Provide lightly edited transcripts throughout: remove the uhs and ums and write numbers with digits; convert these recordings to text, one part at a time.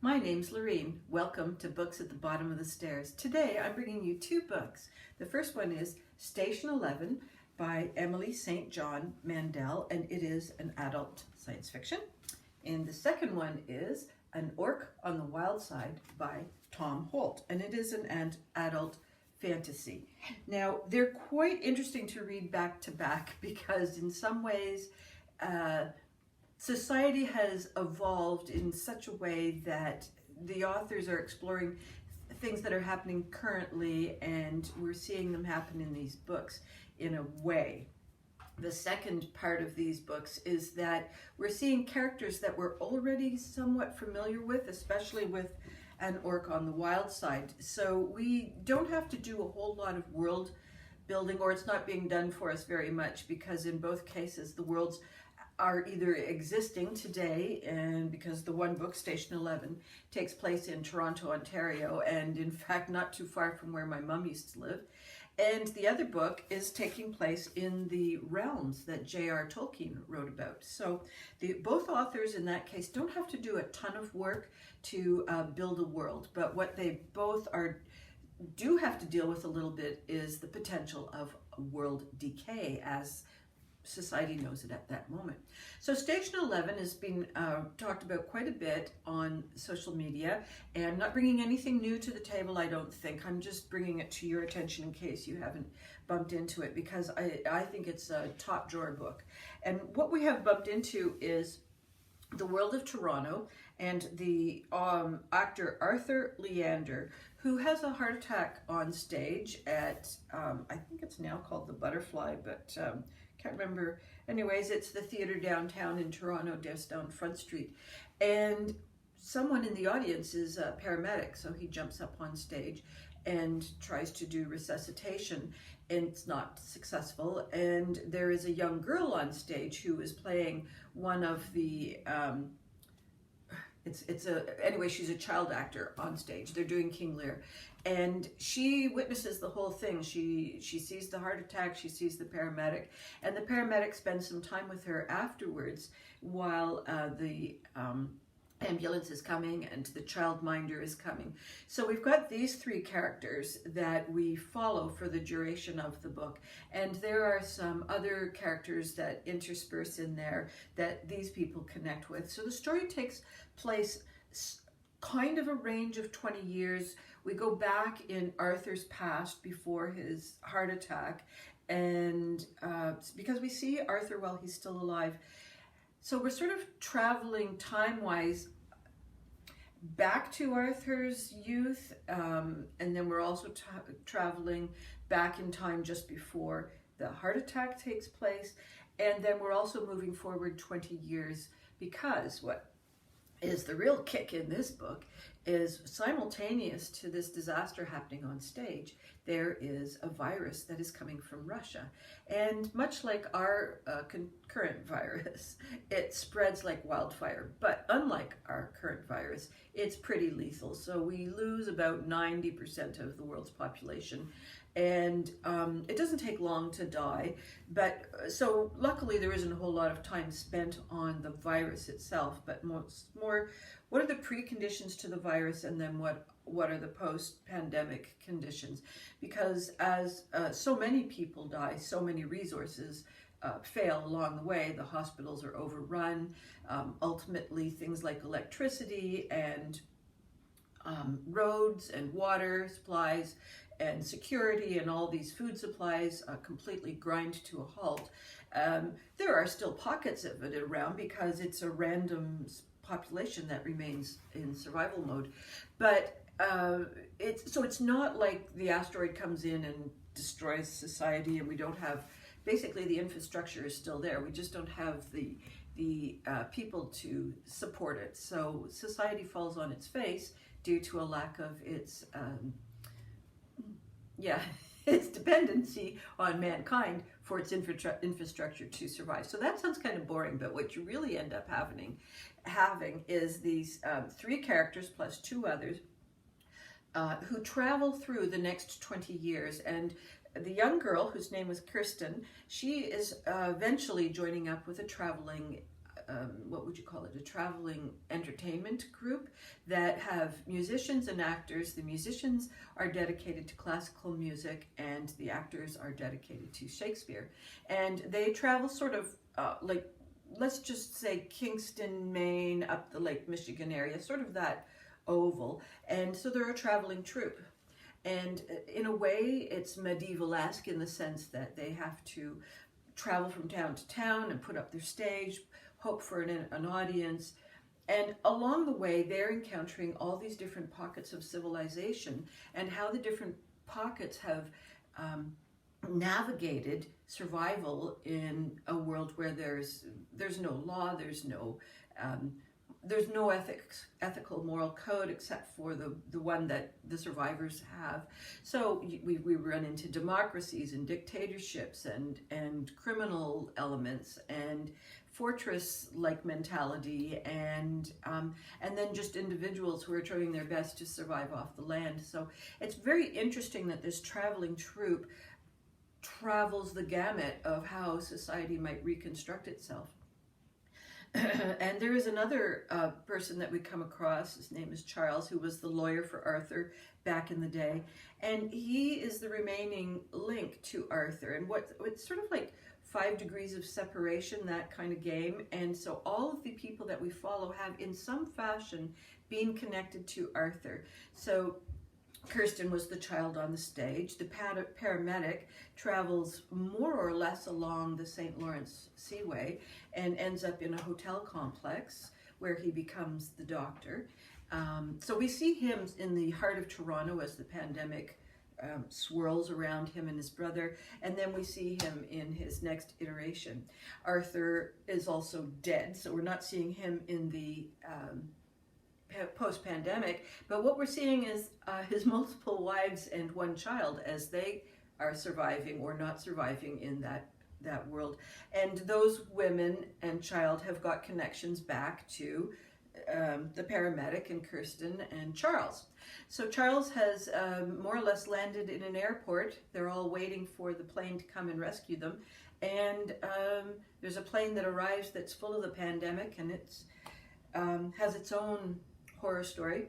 My name's Lorene. Welcome to Books at the Bottom of the Stairs. Today I'm bringing you two books. The first one is Station 11 by Emily St. John Mandel, and it is an adult science fiction. And the second one is An Orc on the Wild Side by Tom Holt, and it is an adult fantasy. Now, they're quite interesting to read back to back because in some ways society has evolved in such a way that the authors are exploring things that are happening currently, and we're seeing them happen in these books in a way. The second part of these books is that we're seeing characters that we're already somewhat familiar with, especially with An Orc on the Wild Side. So we don't have to do a whole lot of world building, or it's not being done for us very much, because in both cases the worlds are either existing today, and because the one book, Station 11, takes place in Toronto, Ontario, and in fact not too far from where my mum used to live. And the other book is taking place in the realms that J.R. Tolkien wrote about. So both authors in that case don't have to do a ton of work to build a world, but what they both do have to deal with a little bit is the potential of world decay as society knows it at that moment. So Station 11 has been talked about quite a bit on social media, and I'm not bringing anything new to the table, I don't think. I'm just bringing it to your attention in case you haven't bumped into it, because I think it's a top drawer book. And what we have bumped into is the world of Toronto and the actor Arthur Leander, who has a heart attack on stage at, I think it's now called the Butterfly, but can't remember. Anyways, it's the theater downtown in Toronto, just down Front Street. And someone in the audience is a paramedic, so he jumps up on stage and tries to do resuscitation, and it's not successful. And there is a young girl on stage who is playing one of the anyway, she's a child actor on stage. They're doing King Lear, and she witnesses the whole thing. She sees the heart attack, she sees the paramedic, and the paramedic spends some time with her afterwards while the ambulance is coming and the childminder is coming. So we've got these three characters that we follow for the duration of the book, and there are some other characters that intersperse in there that these people connect with. So the story takes place kind of a range of 20 years. We go back in Arthur's past before his heart attack, and because we see Arthur while he's still alive. So we're sort of traveling time-wise back to Arthur's youth, and then we're also traveling back in time just before the heart attack takes place, and then we're also moving forward 20 years, because what is the real kick in this book is simultaneous to this disaster happening on stage, there is a virus that is coming from Russia. And much like our current virus, it spreads like wildfire. But unlike our current virus, it's pretty lethal. So we lose about 90% of the world's population. And it doesn't take long to die. But so luckily there isn't a whole lot of time spent on the virus itself, but more what are the preconditions to the virus, and then what are the post-pandemic conditions? Because as so many people die, so many resources fail along the way. The hospitals are overrun. Ultimately, things like electricity and roads and water supplies and security and all these food supplies completely grind to a halt. There are still pockets of it around because it's a random population that remains in survival mode. But it's not like the asteroid comes in and destroys society and we don't have, basically the infrastructure is still there. We just don't have the people to support it. So society falls on its face due to a lack of its its dependency on mankind for its infrastructure to survive. So that sounds kind of boring, but what you really end up having is these three characters plus two others who travel through the next 20 years. And the young girl, whose name was Kirsten, she is eventually joining up with a traveling what would you call it, a traveling entertainment group that have musicians and actors. The musicians are dedicated to classical music and the actors are dedicated to Shakespeare. And they travel sort of like, let's just say Kingston, Maine, up the Lake Michigan area, sort of that oval. And so they're a traveling troupe. And in a way, it's medieval-esque in the sense that they have to travel from town to town and put up their stage, hope for an audience. And along the way, they're encountering all these different pockets of civilization and how the different pockets have navigated survival in a world where there's no law, there's no ethical moral code except for the one that the survivors have. So we run into democracies and dictatorships and criminal elements and fortress-like mentality and then just individuals who are trying their best to survive off the land. So it's very interesting that this traveling troupe travels the gamut of how society might reconstruct itself. And there is another person that we come across. His name is Charles, who was the lawyer for Arthur back in the day. And he is the remaining link to Arthur. And it's sort of like 5 degrees of separation, that kind of game. And so all of the people that we follow have in some fashion been connected to Arthur. So Kirsten was the child on the stage. The paramedic travels more or less along the St. Lawrence Seaway and ends up in a hotel complex where he becomes the doctor. So we see him in the heart of Toronto as the pandemic swirls around him and his brother, and then we see him in his next iteration. Arthur is also dead, so we're not seeing him in the post-pandemic, but what we're seeing is his multiple wives and one child as they are surviving or not surviving in that world. And those women and child have got connections back to the paramedic and Kirsten and Charles. So Charles has more or less landed in an airport. They're all waiting for the plane to come and rescue them. And there's a plane that arrives that's full of the pandemic, and it's has its own horror story,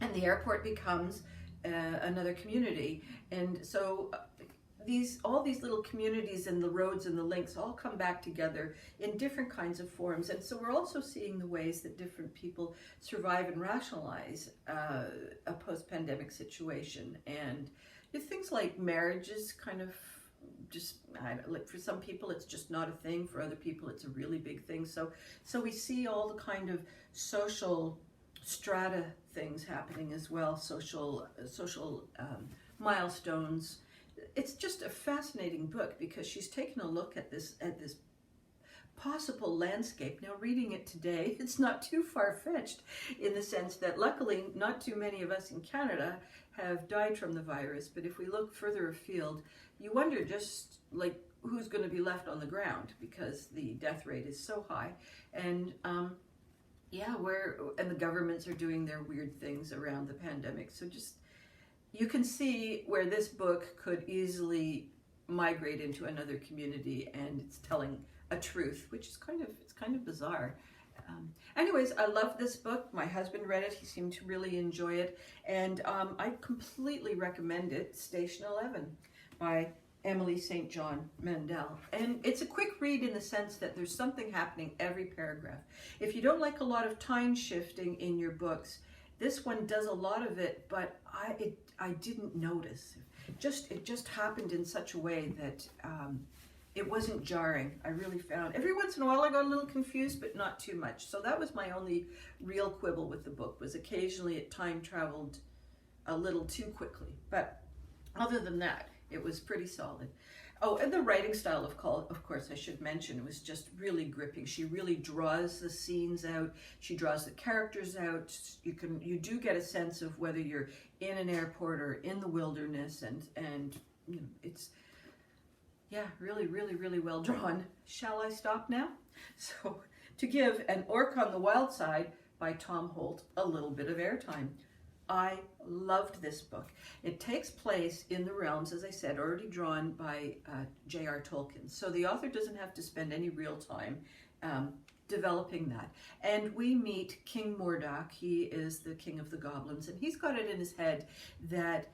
and the airport becomes another community. And so all these little communities and the roads and the links all come back together in different kinds of forms. And so we're also seeing the ways that different people survive and rationalize a post-pandemic situation. And things like marriages kind of just, like for some people it's just not a thing, for other people it's a really big thing. So we see all the kind of social strata things happening as well, social milestones. It's just a fascinating book because she's taken a look at this possible landscape. Now, reading it today, it's not too far-fetched in the sense that luckily not too many of us in Canada have died from the virus, but if we look further afield, you wonder just like who's going to be left on the ground because the death rate is so high. And and the governments are doing their weird things around the pandemic. So just, you can see where this book could easily migrate into another community, and it's telling a truth, which is kind of bizarre. Anyways, I love this book. My husband read it. He seemed to really enjoy it. And I completely recommend it, Station 11 by Emily St. John Mandel. And it's a quick read in the sense that there's something happening every paragraph. If you don't like a lot of time shifting in your books, this one does a lot of it, but I didn't notice. It just happened in such a way that it wasn't jarring. I really found every once in a while I got a little confused, but not too much. So that was my only real quibble with the book, was occasionally it time traveled a little too quickly. But other than that, it was pretty solid. Oh, and the writing style, of course, I should mention, was just really gripping. She really draws the scenes out. She draws the characters out. You do get a sense of whether you're in an airport or in the wilderness, and you know, it's, yeah, really, really, really well drawn. Shall I stop now? So, to give An Orc on the Wild Side by Tom Holt a little bit of airtime. I loved this book. It takes place in the realms, as I said, already drawn by J.R. Tolkien. So the author doesn't have to spend any real time developing that. And we meet King Mordok. He is the king of the goblins, and he's got it in his head that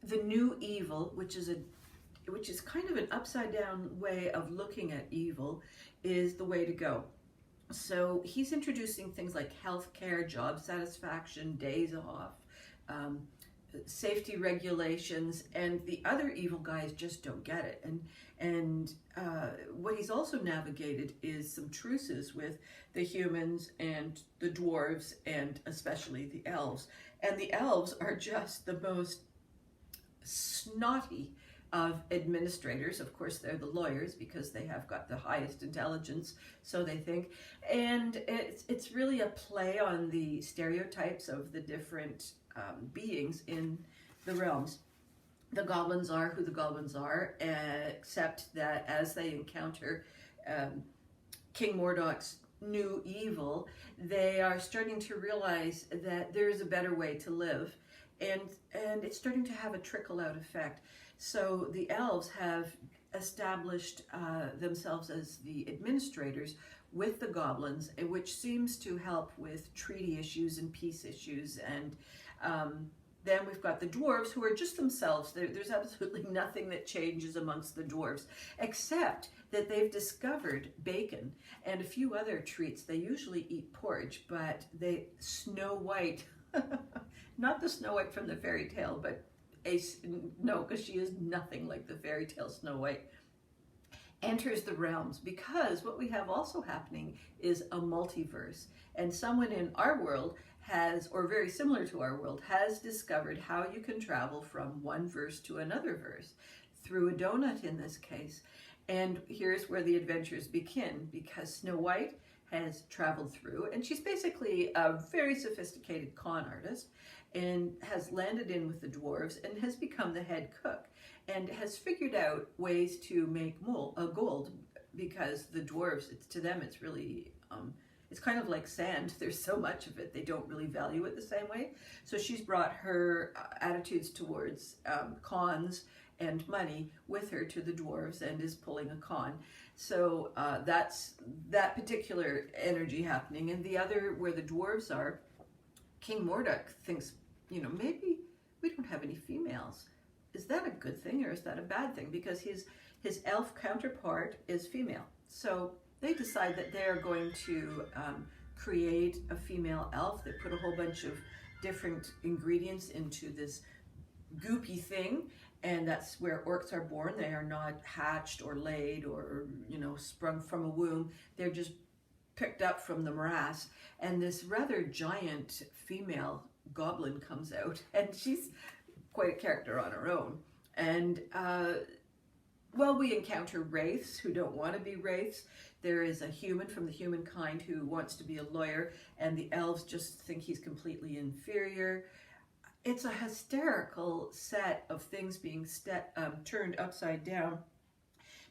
the new evil, which is kind of an upside down way of looking at evil, is the way to go. So he's introducing things like healthcare, job satisfaction, days off, safety regulations, and the other evil guys just don't get it. And what he's also navigated is some truces with the humans and the dwarves, and especially the elves. And the elves are just the most snotty of administrators. Of course, they're the lawyers because they have got the highest intelligence, so they think. And it's really a play on the stereotypes of the different beings in the realms. The goblins are who the goblins are, except that as they encounter King Mordok's new evil, they are starting to realize that there's a better way to live, and it's starting to have a trickle-out effect. So the elves have established themselves as the administrators with the goblins, which seems to help with treaty issues and peace issues. And then we've got the dwarves, who are just themselves. There's absolutely nothing that changes amongst the dwarves, except that they've discovered bacon and a few other treats. They usually eat porridge, but Snow White, not the Snow White from the fairy tale, but no, because she is nothing like the fairy tale Snow White, enters the realms, because what we have also happening is a multiverse, and someone in our world has, or very similar to our world, has discovered how you can travel from one verse to another verse through a donut in this case. And here's where the adventures begin, because Snow White has traveled through, and she's basically a very sophisticated con artist, and has landed in with the dwarves and has become the head cook, and has figured out ways to make gold, because the dwarves, to them it's really it's kind of like sand. There's so much of it, they don't really value it the same way. So she's brought her attitudes towards cons and money with her to the dwarves, and is pulling a con. So that's that particular energy happening. And the other, where the dwarves are, King Mordok thinks, maybe we don't have any females. Is that a good thing or is that a bad thing? Because his elf counterpart is female. So they decide that they're going to create a female elf. They put a whole bunch of different ingredients into this goopy thing, and that's where orcs are born. They are not hatched or laid or, sprung from a womb. They're just picked up from the morass. And this rather giant female goblin comes out, and she's quite a character on her own. And we encounter wraiths who don't want to be wraiths. There is a human from the humankind who wants to be a lawyer, and the elves just think he's completely inferior. It's a hysterical set of things being turned upside down.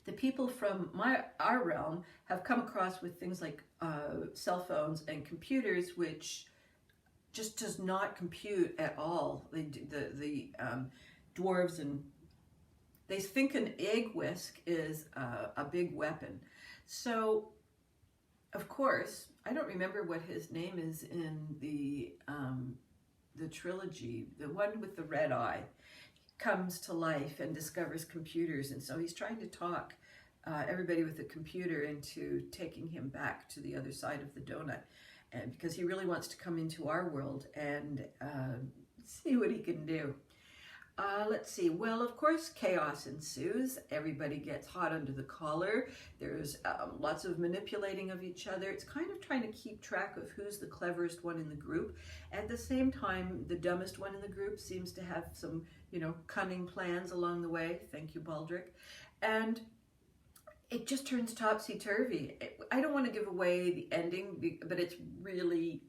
The people from our realm have come across with things like cell phones and computers, which just does not compute at all. The dwarves, and they think an egg whisk is a big weapon. So, of course, I don't remember what his name is in the trilogy. The one with the red eye comes to life and discovers computers, and so he's trying to talk everybody with a computer into taking him back to the other side of the donut, and because he really wants to come into our world and see what he can do. Let's see. Well, of course, chaos ensues. Everybody gets hot under the collar. There's lots of manipulating of each other. It's kind of trying to keep track of who's the cleverest one in the group. At the same time, the dumbest one in the group seems to have some, cunning plans along the way. Thank you, Baldric. And it just turns topsy-turvy. I don't want to give away the ending, but it's really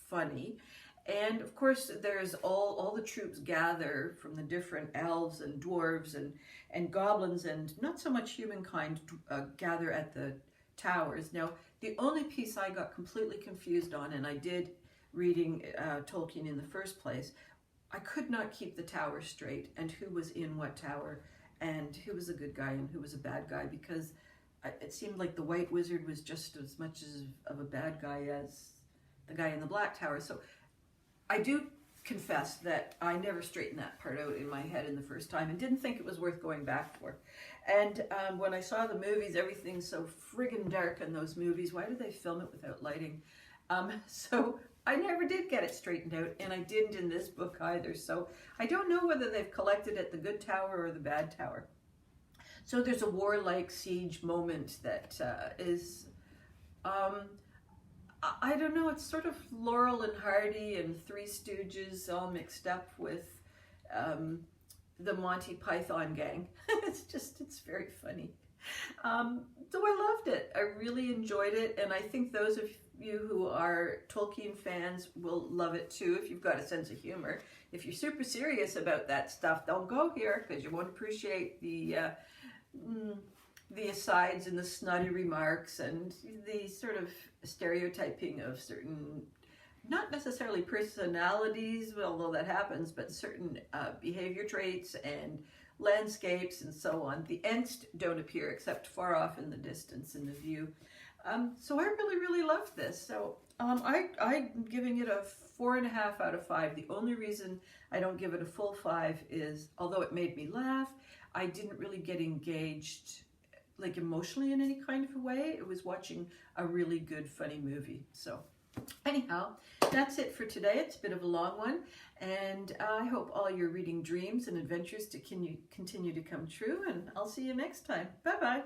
funny. And of course, there's all the troops gather from the different elves and dwarves and goblins, and not so much humankind gather at the towers. Now, the only piece I got completely confused on, and I did reading Tolkien in the first place, I could not keep the tower straight, and who was in what tower, and who was a good guy and who was a bad guy, because it seemed like the White Wizard was just as much of a bad guy as the guy in the Black Tower. So I do confess that I never straightened that part out in my head in the first time and didn't think it was worth going back for. And when I saw the movies, everything's so friggin' dark in those movies. Why did they film it without lighting? So I never did get it straightened out, and I didn't in this book either. So I don't know whether they've collected at the good tower or the bad tower. So there's a warlike siege moment that is, I don't know, it's sort of Laurel and Hardy and Three Stooges all mixed up with the Monty Python gang. It's very funny. So I loved it. I really enjoyed it, and I think those of you who are Tolkien fans will love it too if you've got a sense of humor. If you're super serious about that stuff, don't go here because you won't appreciate the asides and the snotty remarks and the sort of stereotyping of certain, not necessarily personalities, although that happens, but certain behavior traits and landscapes and so on. The Ents don't appear except far off in the distance in the view. So I really, really loved this. So I'm giving it a 4.5 out of 5. The only reason I don't give it a full 5 is, although it made me laugh, I didn't really get engaged like emotionally in any kind of a way. It was watching a really good, funny movie. So anyhow, that's it for today. It's a bit of a long one, and I hope all your reading dreams and adventures to continue to come true, and I'll see you next time. Bye-bye.